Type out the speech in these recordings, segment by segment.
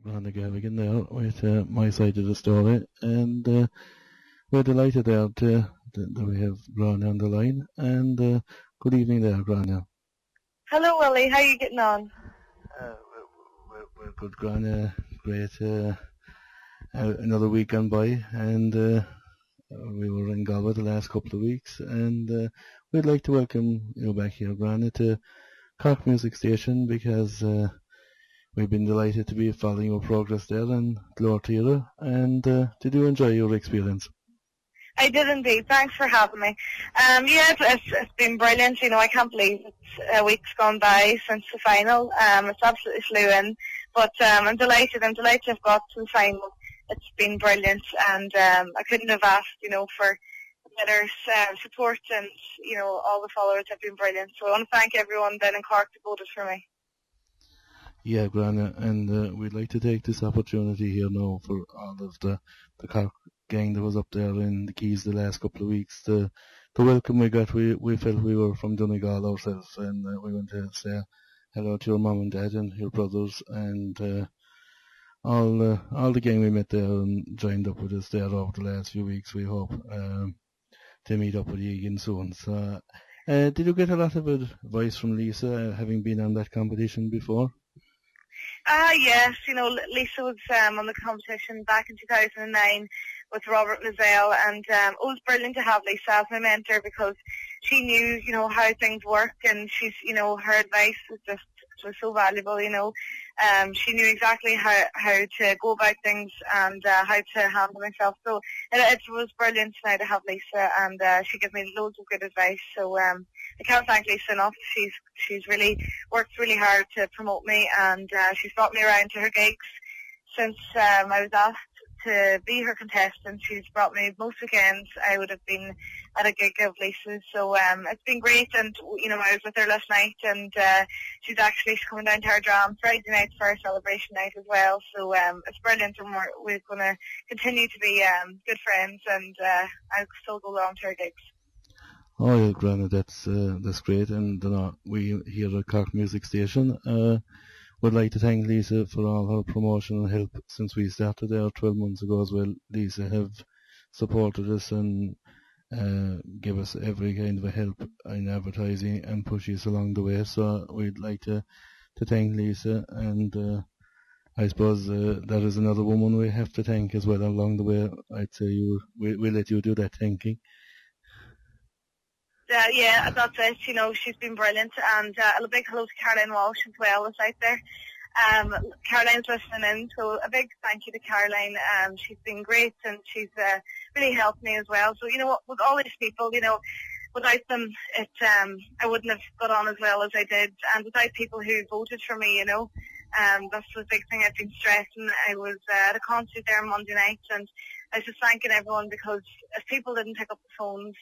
Grainne Gavigan there with my side of the story, and we're delighted there that we have Grainne on the line. And good evening there, Grainne. Hello, Willie. How are you getting on? We're good, Grainne. Great. Another week gone by, and we were in Galway the last couple of weeks, and we'd like to welcome you back here, Grainne, to Cork Music Station, because we've been delighted to be following your progress there in Glor, and did you enjoy your experience? I did indeed. Thanks for having me. Yeah, it's been brilliant. You know, I can't believe it's a week's gone by since the final. It's absolutely flew in, but I'm delighted. I'm delighted I've got to the final. It's been brilliant, and I couldn't have asked, you know, for better support, and you know, all the followers have been brilliant. So I want to thank everyone then in Cork that voted for me. Yeah, Grainne, and we'd like to take this opportunity here now for all of the Cork gang that was up there in the Keys the last couple of weeks. The welcome we got, we felt we were from Donegal ourselves, and we went to say hello to your mum and dad and your brothers, and all the gang we met there and joined up with us there over the last few weeks. We hope to meet up with you again soon. So, did you get a lot of advice from Lisa, having been on that competition before? Yes, you know, Lisa was on the competition back in 2009 with Robert Mazel, and it was brilliant to have Lisa as my mentor, because she knew, you know, how things work, and she's, you know, her advice was so valuable, you know. She knew exactly how to go about things and how to handle myself. So it was brilliant now to have Lisa, and she gave me loads of good advice. So I can't thank Lisa enough. She's really worked really hard to promote me, and she's brought me around to her gigs since I was asked to be her contestant. She's brought me most weekends. I would have been at a gig of Lisa's, so it's been great. And you know, I was with her last night, and she's coming down to our Dram Friday night for our celebration night as well. So it's brilliant, and we're going to continue to be good friends, and I'll still go along to her gigs. Oh yeah, Grainne, that's great, and we here at Cork Music Station would like to thank Lisa for all her promotional help since we started there 12 months ago as well. Lisa have supported us and give us every kind of a help in advertising and push us along the way. So we'd like to thank Lisa, and I suppose that is another woman we have to thank as well along the way. I'd say we'll let you do that thanking. Yeah, that's it. You know, she's been brilliant, and a big hello to Caroline Walsh as well that's out there. Caroline's listening in, so a big thank you to Caroline. She's been great, and she's really helped me as well. So, you know, with all these people, you know, without them, I wouldn't have got on as well as I did, and without people who voted for me, you know, that's the big thing I've been stressing. I was at a concert there Monday night, and I was just thanking everyone, because if people didn't pick up the phones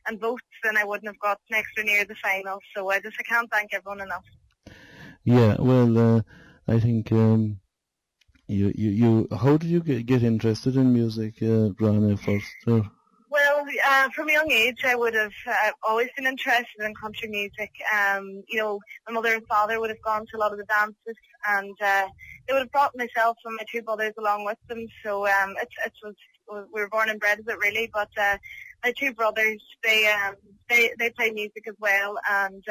and vote, then I wouldn't have got next or near the final. So I can't thank everyone enough. Yeah, well, I think you how did you get interested in music, Grainne, first? Well, from a young age, I would have always been interested in country music. You know, my mother and father would have gone to a lot of the dances, and they would have brought myself and my two brothers along with them. So we were born and bred with it, really. But my two brothers, they play music as well, and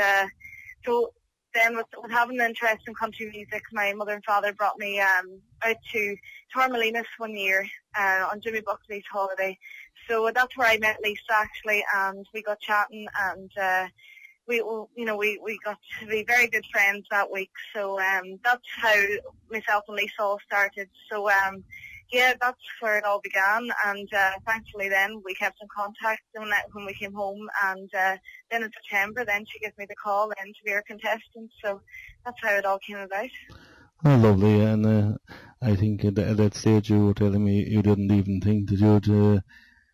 so then with having an interest in country music, my mother and father brought me out to Torremolinos one year on Jimmy Buckley's holiday. So that's where I met Lisa, actually, and we got chatting, and we got to be very good friends that week. So that's how myself and Lisa all started. So yeah, that's where it all began, and thankfully then we kept in contact when we came home, and then in September then she gave me the call in to be her contestant. So that's how it all came about. Oh, lovely. And I think at that stage you were telling me you didn't even think that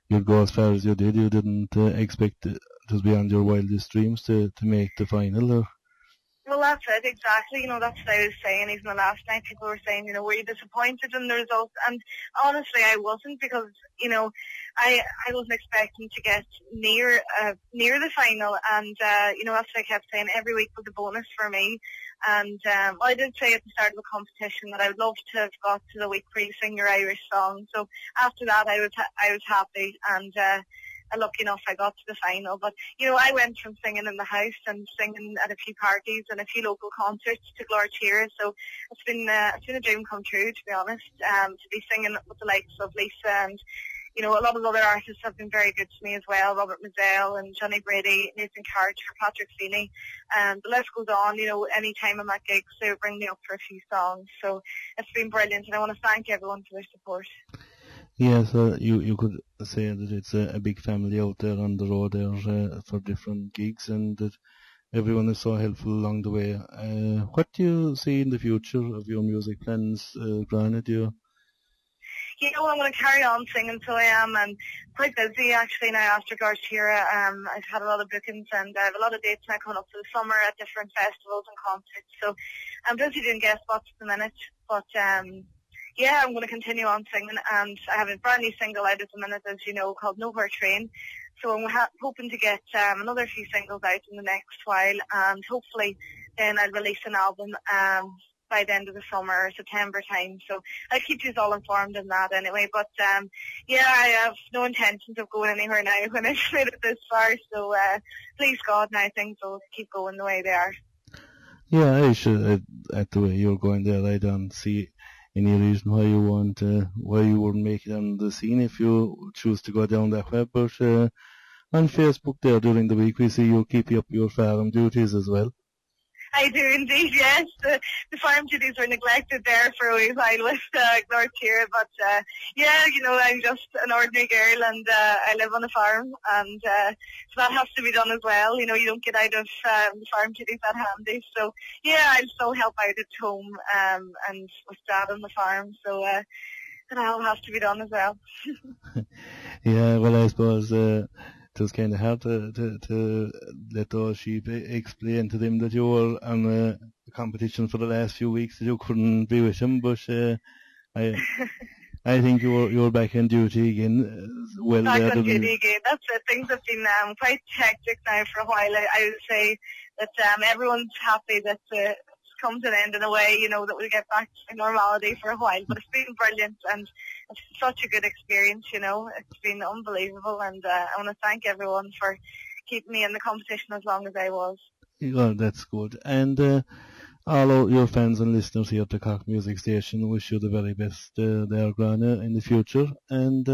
you'd go as far as you did. You didn't expect it was beyond your wildest dreams to make the final, or? Well, that's it, exactly. You know, that's what I was saying. Even the last night, people were saying, you know, were you disappointed in the results? And honestly, I wasn't, because, you know, I wasn't expecting to get near the final. And, you know, that's what I kept saying. Every week was a bonus for me. And I did say at the start of the competition that I would love to have got to the week where you sing your Irish song. So after that, I was happy, and lucky enough I got to the final. But I went from singing in the house and singing at a few parties and a few local concerts to Glor Cheers. So it's been a dream come true, to be honest, to be singing with the likes of Lisa and a lot of other artists have been very good to me as well. Robert Mazzell and Johnny Brady, Nathan Carter, Patrick Feeney. The list goes on. Any time I'm at gigs, they would bring me up for a few songs. So it's been brilliant, and I want to thank everyone for their support. Yeah, so you could say that it's a big family out there on the road there for different gigs, and that everyone is so helpful along the way. What do you see in the future of your music plans, Grainne? I'm going to carry on singing, so I am. I'm quite busy actually now after Gartira. I've had a lot of bookings, and I have a lot of dates now coming up for the summer at different festivals and concerts. So I'm busy doing guest spots at the minute, but I'm going to continue on singing, and I have a brand new single out at the minute, as you know, called Nowhere Train. So I'm hoping to get another few singles out in the next while, and hopefully then I'll release an album by the end of the summer or September time. So I'll keep you all informed on that anyway. But I have no intentions of going anywhere now when I've made it this far. So please God, now things will keep going the way they are. Yeah, I should, at the way you're going there, I don't see any reason why you wouldn't make it on the scene if you choose to go down that way. But on Facebook there during the week, we see you keep up your farm duties as well. I do indeed, yes. The farm duties were neglected there for a wee while with Glor Cheers, but I'm just an ordinary girl, and I live on a farm, and so that has to be done as well. You don't get out of the farm duties that handy. So I still help out at home and with Dad on the farm. So that all has to be done as well. Yeah, well, I suppose it was kind of hard to let those sheep explain to them that you were on a competition for the last few weeks, that you couldn't be with them, but I think you're back on duty again. Back on duty again. That's it. Things have been quite hectic now for a while. I would say that everyone's happy that it's come to an end in a way, that we'll get back to normality for a while. But it's been brilliant, and it's such a good experience, It's been unbelievable, and I want to thank everyone for keeping me in the competition as long as I was. Well, that's good. And all your fans and listeners here at the Cork Music Station wish you the very best there, Grainne, in the future. And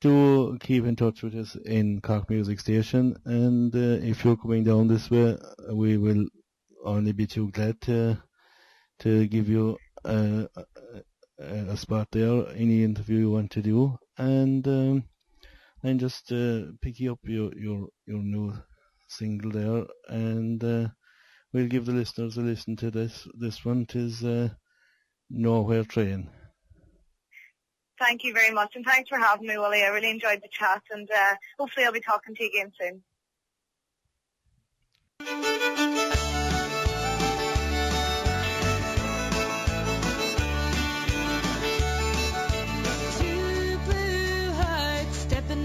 do keep in touch with us in Cork Music Station. And if you're coming down this way, we will only be too glad to give you a spot there, any interview you want to do, and just pick you up your new single there, and we'll give the listeners a listen to this one. 'Tis Nowhere Train. Thank you very much, and thanks for having me, Willie. I really enjoyed the chat, and hopefully I'll be talking to you again soon.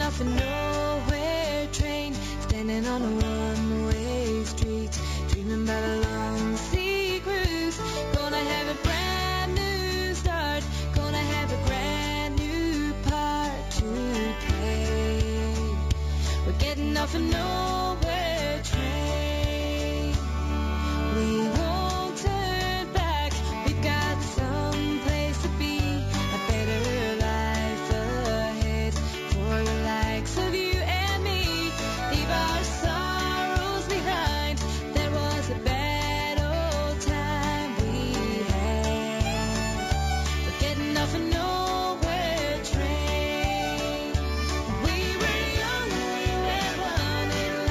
Off a nowhere train, standing on a one-way street, dreaming about a long sea cruise. Gonna have a brand new start, gonna have a brand new part to play. We're getting off a nowhere train. We won't turn back. We've got some place to be, a better life ahead for the likes of you and me. Leave our sorrows behind. There was a bad old time we had. We're getting off a nowhere train. We were young, we were running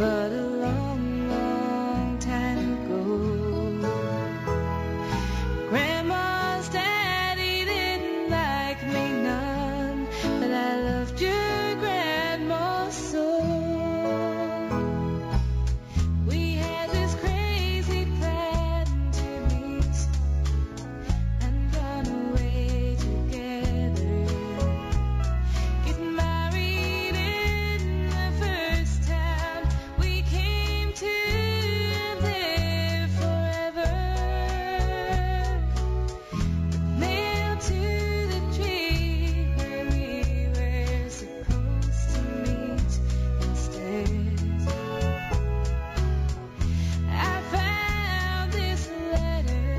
but a long, long time ago. Grandma's daddy didn't like me none, but I loved your grandma so. We had this crazy plan to meet and run away together. Get married in the first town we came to and live forever. Nailed to the tree where we were supposed to meet instead. I found this letter,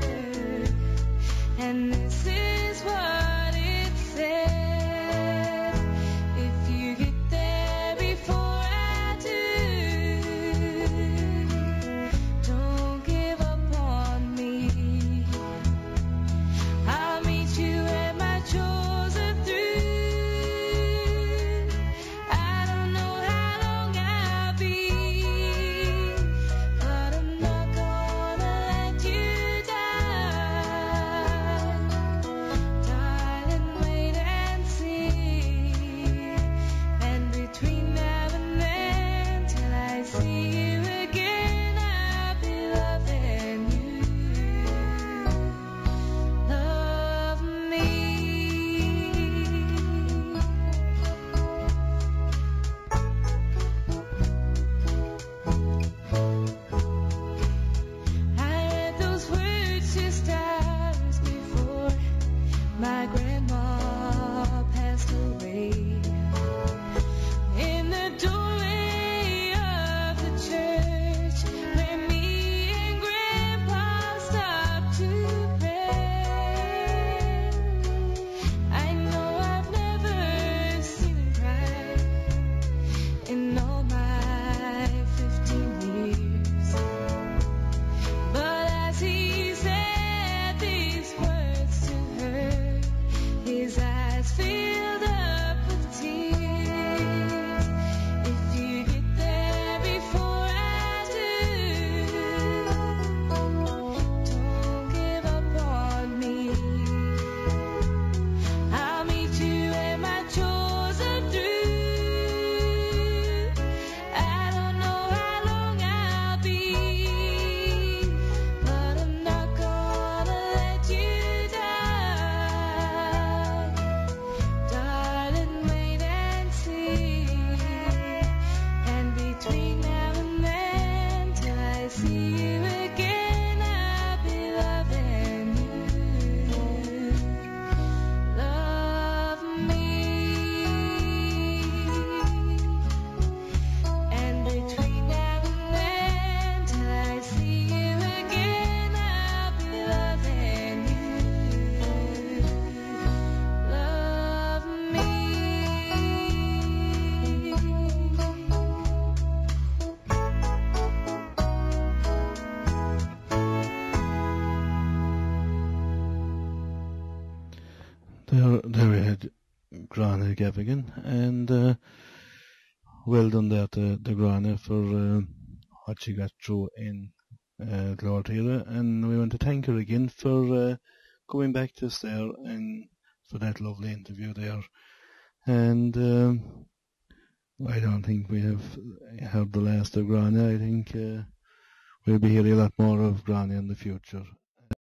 and this is what it said. If you get there before I do, don't give up on me. I'll meet you when my chores are through. I don't know how long I'll be, but I'm not gonna let you die. Darling, wait and see. And between now and then, till I see you again, I'll be loving you. Love me. I read those words just hours before my grandma passed away. In the doorway of the church where me and Grandpa stopped to pray. I know I've never seen him cry in all my 15 years. But as he said these words to her, his eyes filled up with tears. If you get there before I do, don't give up on me. I'll meet you when my chores are through. I don't know how long I'll be, but I'm not gonna let you die. Darling, wait and see. And between now and then, till I see you again, I'll be loving you. Love me. And between now and then, till I see you again, I'll be loving you. Love me. There we had Grainne Gavigan, and well done there to Grainne for what she got through in Glor, and we want to thank her again for coming back to us there and for that lovely interview there. And I don't think we have heard the last of Grainne. I think we'll be hearing a lot more of Grainne in the future.